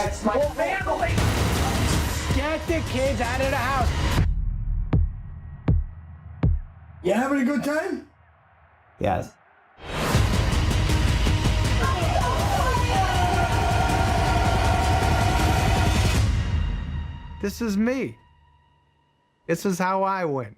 That's my whole family! Get the kids out of the house! You having a good time? Yes. This is me. This is how I win.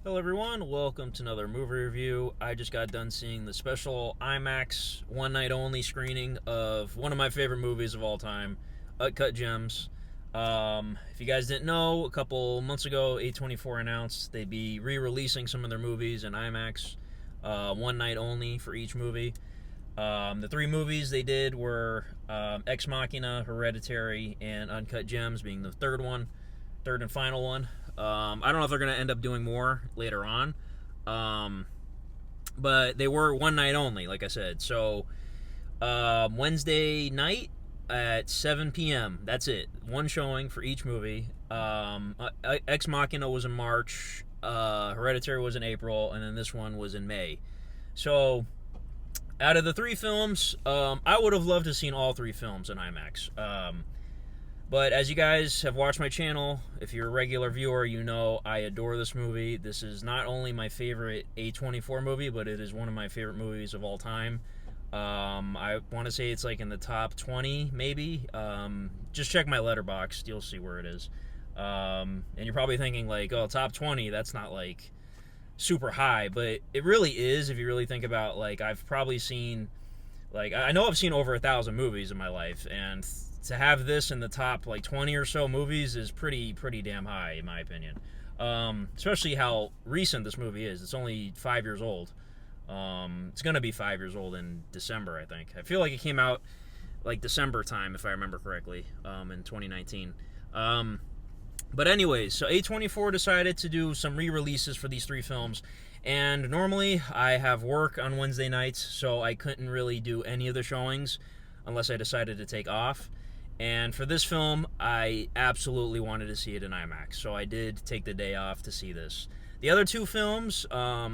Hello everyone, welcome to another movie review. I just got done seeing the special IMAX one night only screening of one of my favorite movies of all time, Uncut Gems. If you guys didn't know, a couple months ago, A24 announced they'd be re-releasing some of their movies in IMAX, one night only for each movie. The three movies they did were Ex Machina, Hereditary, and Uncut Gems being the third and final one. I don't know if they're going to end up doing more later on, but they were one night only, like I said. So Wednesday night at 7 p.m. That's it. One showing for each movie. Ex Machina was in March, Hereditary was in April, and then this one was in May. So out of the three films, I would have loved to have seen all three films in IMAX. But as you guys have watched my channel, if you're a regular viewer, you know I adore this movie. This is not only my favorite A24 movie, but it is one of my favorite movies of all time. I want to say it's like in the top 20, maybe. Just check my letterbox. You'll see where it is. And you're probably thinking like, oh, top 20, that's not like super high. But it really is if you really think about, like, I've probably seen, like, I know I've seen over 1,000 movies in my life, and to have this in the top like 20 or so movies is pretty damn high in my opinion. Especially how recent this movie is. It's only 5 years old. It's gonna be 5 years old in December, I think. I feel like it came out like December time, if I remember correctly, in 2019. But anyways, so A24 decided to do some re-releases for these three films, and normally I have work on Wednesday nights, so I couldn't really do any of the showings unless I decided to take off. And for this film, I absolutely wanted to see it in IMAX, so I did take the day off to see this. The other two films, I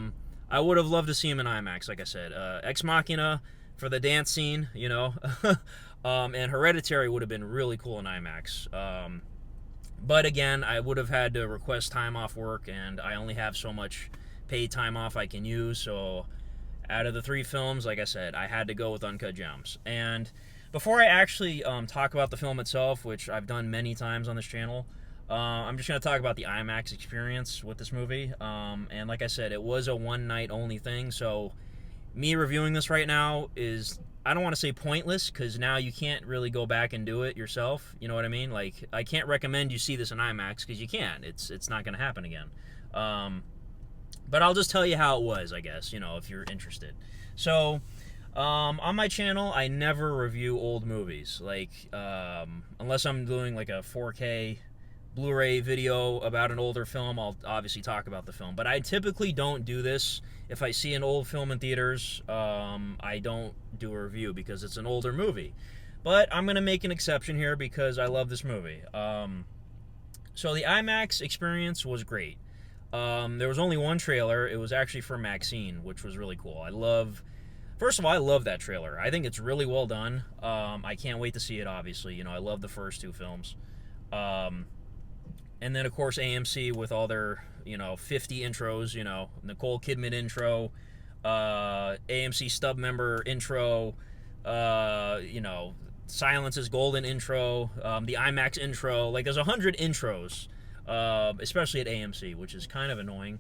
would have loved to see them in IMAX, like I said. Ex Machina for the dance scene, you know, and Hereditary would have been really cool in IMAX. But again, I would have had to request time off work, and I only have so much paid time off I can use, so out of the three films, like I said, I had to go with Uncut Gems. And before I actually talk about the film itself, which I've done many times on this channel, I'm just going to talk about the IMAX experience with this movie. And like I said, it was a one-night only thing, so me reviewing this right now is, I don't want to say pointless, because now you can't really go back and do it yourself, you know what I mean? Like, I can't recommend you see this in IMAX, because you can't. It's not going to happen again. But I'll just tell you how it was, I guess, you know, if you're interested. So on my channel, I never review old movies, like, unless I'm doing like a 4K Blu-ray video about an older film, I'll obviously talk about the film. But I typically don't do this. If I see an old film in theaters, I don't do a review because it's an older movie. But I'm going to make an exception here because I love this movie. So the IMAX experience was great. There was only one trailer. It was actually for Maxine, which was really cool. First of all, I love that trailer. I think it's really well done. I can't wait to see it, obviously. You know, I love the first two films. And then, of course, AMC with all their, 50 intros, Nicole Kidman intro, AMC stub member intro, Silence is Golden intro, the IMAX intro. Like, there's 100 intros, especially at AMC, which is kind of annoying.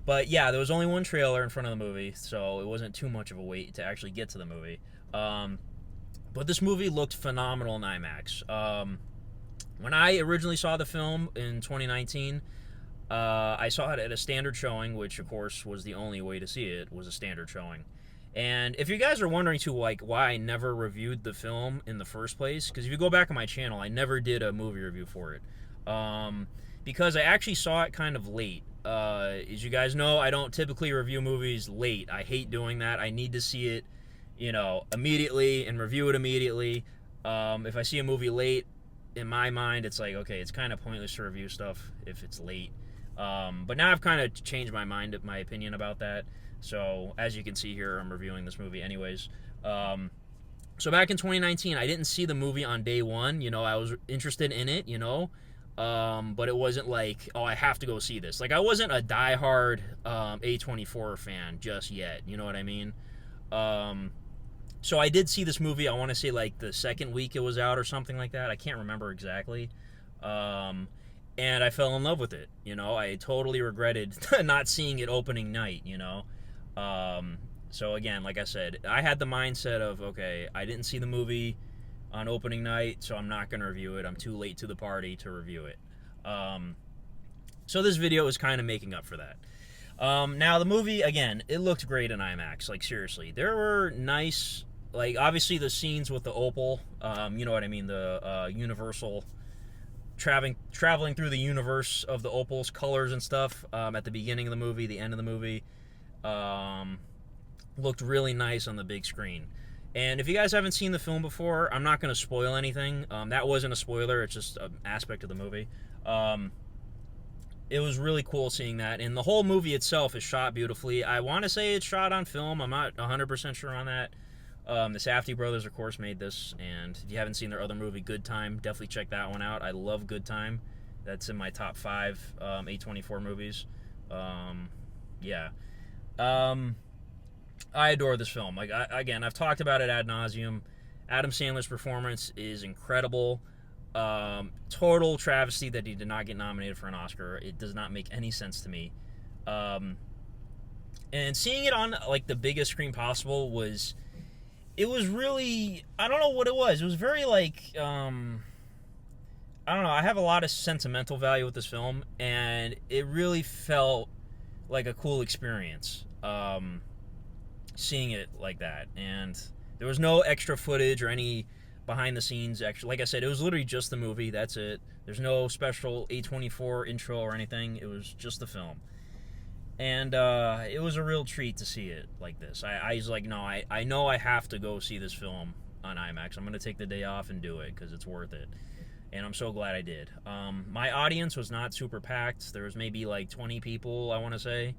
But yeah, there was only one trailer in front of the movie, so it wasn't too much of a wait to actually get to the movie. But this movie looked phenomenal in IMAX. When I originally saw the film in 2019, I saw it at a standard showing, which of course was the only way to see it, was a standard showing. And if you guys are wondering too, like, why I never reviewed the film in the first place, because if you go back on my channel, I never did a movie review for it. Because I actually saw it kind of late. As you guys know, I don't typically review movies late. I hate doing that. I need to see it, immediately and review it immediately. If I see a movie late, in my mind, it's like, okay, it's kind of pointless to review stuff if it's late. But now I've kind of changed my opinion about that. So, as you can see here, I'm reviewing this movie anyways. So back in 2019, I didn't see the movie on day one. You know, I was interested in it, you know, but it wasn't like, oh, I have to go see this. Like, I wasn't a diehard A24 fan just yet. You know what I mean? So I did see this movie, I want to say, like, the second week it was out or something like that. I can't remember exactly. And I fell in love with it. You know, I totally regretted not seeing it opening night, you know. So again, like I said, I had the mindset of, okay, I didn't see the movie on opening night, so I'm not going to review it. I'm too late to the party to review it. So this video is kind of making up for that. Now, the movie, again, it looked great in IMAX. Like, seriously. There were nice, like, obviously the scenes with the Opal, you know what I mean, the Universal, traveling through the universe of the Opal's colors and stuff, at the beginning of the movie, the end of the movie, looked really nice on the big screen. And if you guys haven't seen the film before, I'm not going to spoil anything. That wasn't a spoiler. It's just an aspect of the movie. It was really cool seeing that. And the whole movie itself is shot beautifully. I want to say it's shot on film. I'm not 100% sure on that. The Safdie brothers, of course, made this. And if you haven't seen their other movie, Good Time, definitely check that one out. I love Good Time. That's in my top 5 A24 movies. Yeah. I adore this film. Like, again, I've talked about it ad nauseum. Adam Sandler's performance is incredible. Total travesty that he did not get nominated for an Oscar. It does not make any sense to me. And seeing it on, like, the biggest screen possible was really, I don't know what it was. It was very, like, I don't know. I have a lot of sentimental value with this film, and it really felt like a cool experience. Seeing it like that, and there was no extra footage or any behind the scenes extra. Like I said, it was literally just the movie. That's it. There's no special A24 intro or anything. It was just the film, and it was a real treat to see it like this. I was like, no, I know I have to go see this film on IMAX. I'm gonna take the day off and do it because it's worth it, and I'm so glad I did. My audience was not super packed. There was maybe like 20 people, I want to say.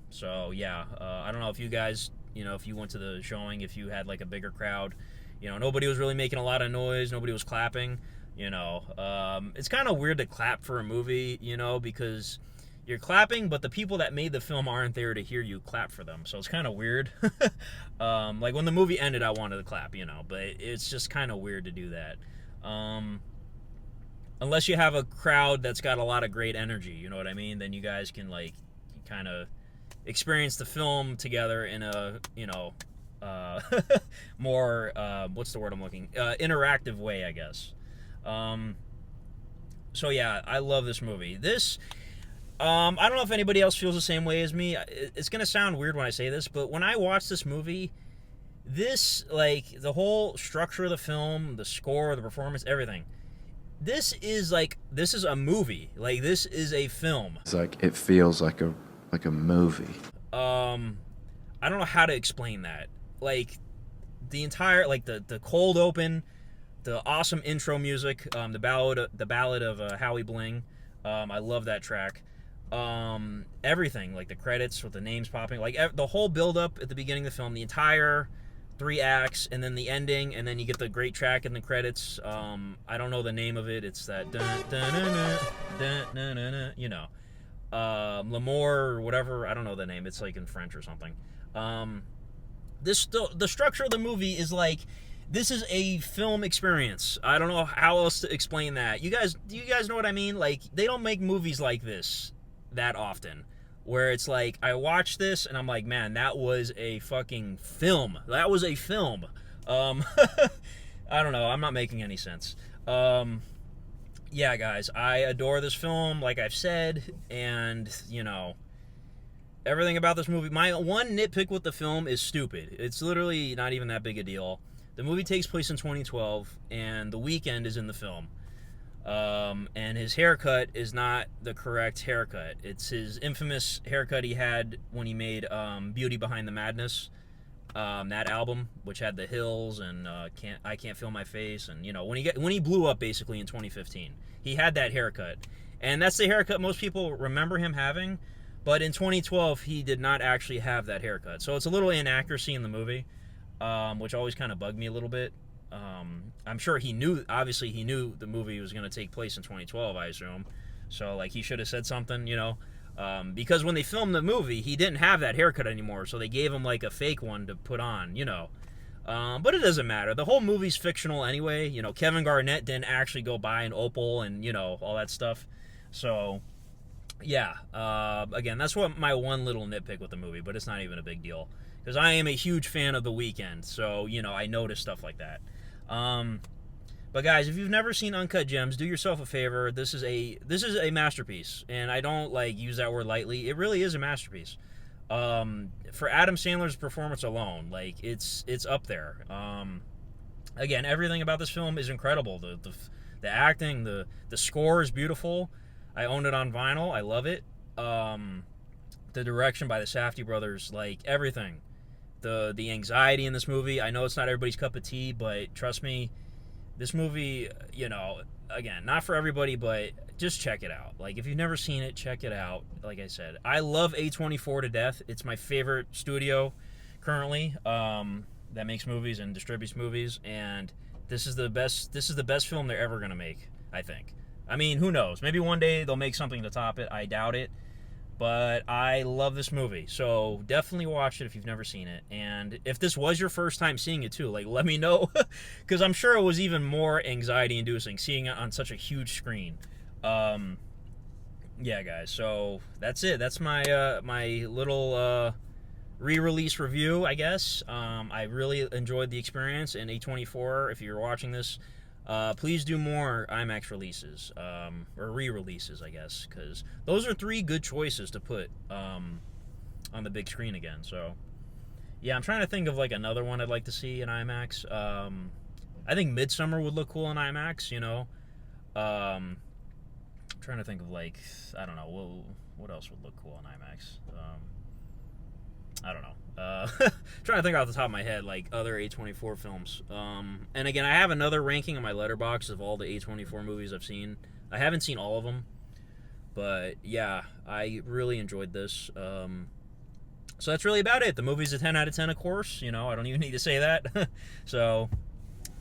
So yeah, I don't know if you guys, you know, if you went to the showing, if you had like a bigger crowd, you know, nobody was really making a lot of noise, nobody was clapping, you know. It's kind of weird to clap for a movie, you know, because you're clapping, but the people that made the film aren't there to hear you clap for them, so it's kind of weird. Like when the movie ended, I wanted to clap, you know, but it's just kind of weird to do that. Unless you have a crowd that's got a lot of great energy, you know what I mean, then you guys can, like, kind of experience the film together in a, you know, more, what's the word I'm looking, interactive way, I guess. So yeah, I love this movie. This, I don't know if anybody else feels the same way as me. It's gonna sound weird when I say this, but when I watch this movie, this, like, the whole structure of the film, the score, the performance, everything, this is a movie. Like, this is a film. It's like, it feels like a movie. I don't know how to explain that. Like, the entire, like, the cold open, the awesome intro music, the ballad of Howie Bling. I love that track. Everything, like the credits with the names popping, like the whole build up at the beginning of the film, the entire 3 acts, and then the ending, and then you get the great track in the credits. I don't know the name of it. It's that dun, dun, dun, dun, dun, dun, dun, you know, L'amour or whatever. I don't know the name. It's like in French or something. The structure of the movie is like, this is a film experience. I don't know how else to explain that. Do you guys know what I mean? Like, they don't make movies like this that often, where it's like, I watch this and I'm like, man, that was a fucking film. That was a film. I don't know. I'm not making any sense. Yeah, guys, I adore this film, like I've said, and, you know, everything about this movie. My one nitpick with the film is stupid. It's literally not even that big a deal. The movie takes place in 2012, and The Weeknd is in the film. And his haircut is not the correct haircut. It's his infamous haircut he had when he made Beauty Behind the Madness, that album, which had the hills and I Can't Feel My Face, and, you know, when he blew up basically in 2015, he had that haircut, and that's the haircut most people remember him having. But in 2012, he did not actually have that haircut, so it's a little inaccuracy in the movie. which always kind of bugged me a little bit. I'm sure he knew, obviously he knew the movie was going to take place in 2012, I assume. So, like, he should have said something, you know. Because when they filmed the movie, he didn't have that haircut anymore, so they gave him, like, a fake one to put on, you know. But it doesn't matter. The whole movie's fictional anyway. You know, Kevin Garnett didn't actually go buy an opal and, you know, all that stuff. So, yeah. Again, that's what my one little nitpick with the movie, but it's not even a big deal. Because I am a huge fan of The Weeknd, so, you know, I notice stuff like that. But guys, if you've never seen Uncut Gems, do yourself a favor. This is a masterpiece, and I don't like use that word lightly. It really is a masterpiece. For Adam Sandler's performance alone, like it's up there. Again, everything about this film is incredible. The acting, the score is beautiful. I own it on vinyl. I love it. The direction by the Safdie brothers, like everything. The anxiety in this movie. I know it's not everybody's cup of tea, but trust me, this movie, you know, again, not for everybody, but just check it out. Like, if you've never seen it, check it out. Like I said, I love A24 to death. It's my favorite studio currently that makes movies and distributes movies, and this is the best film they're ever going to make, I think. I mean, who knows? Maybe one day they'll make something to top it. I doubt it. But I love this movie, so definitely watch it if you've never seen it. And if this was your first time seeing it too, like, let me know, because I'm sure it was even more anxiety-inducing seeing it on such a huge screen. Yeah, guys. So that's it. That's my my little re-release review, I guess. I really enjoyed the experience. And A24, if you're watching this, please do more IMAX releases, or re-releases, I guess, because those are 3 good choices to put on the big screen again. So, yeah, I'm trying to think of, like, another one I'd like to see in IMAX. I think Midsummer would look cool in IMAX, you know. I'm trying to think of, like, I don't know, what else would look cool in IMAX? I don't know. Trying to think off the top of my head, like, other A24 films. And again, I have another ranking on my letterbox of all the A24 movies I've seen. I haven't seen all of them, but yeah, I really enjoyed this. So that's really about it. The movie's a 10 out of 10, of course. You know, I don't even need to say that. So,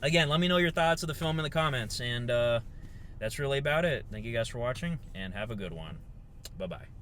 again, let me know your thoughts of the film in the comments. And that's really about it. Thank you guys for watching, and have a good one. Bye-bye.